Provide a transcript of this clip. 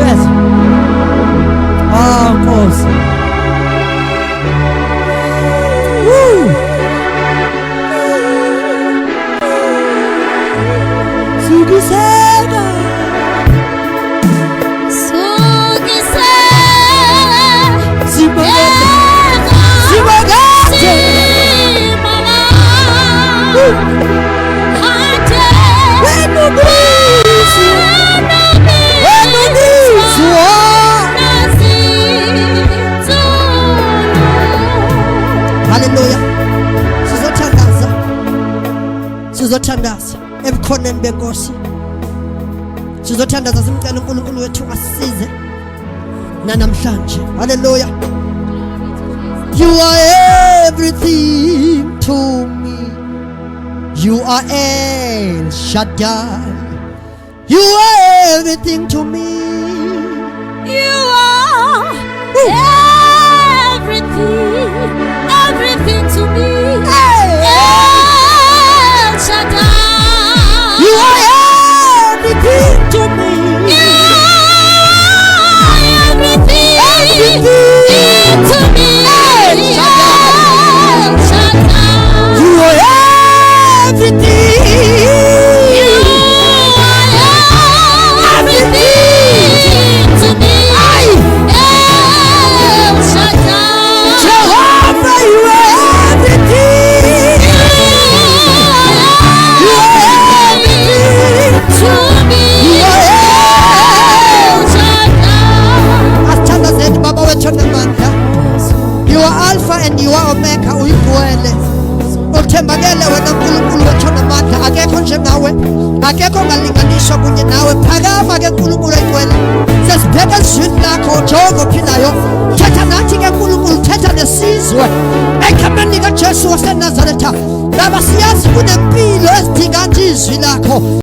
cheza. Nkosi. Sukiseka. Hallelujah. Sizothandaza ebukhoneni benkosi. Sizothandaza simcela uNkulunkulu wethu asize namhlanje. Hallelujah. You are everything to me. You are El Shaddai. You are everything to me. You are everything to me. El Shaddai. You are everything to me. You are everything to me. El Shaddai. You are everything. You are everything to me. El Shaddai. Jehovah, you are everything. You are everything to me. You are El Shaddai. Asithanda zethu Baba wethu onamandla. You are Alpha and you are Omega. Uyigcwele. Uthembakele wena uNkulunkulu wethu onamandla. Akekho njengawe. Akekho ongalinganiswa kunye nawe. Phakama ke uNkulunkulu oyigcwele. Sesibheka ezwini lakho Jehova ophilayo. Thetha nathi ke uNkulunkulu, thetha nesizwe. Egameni likaJesu waseNazaretha. Baba siyazi kunempilo ezidinga nje izwi lakho.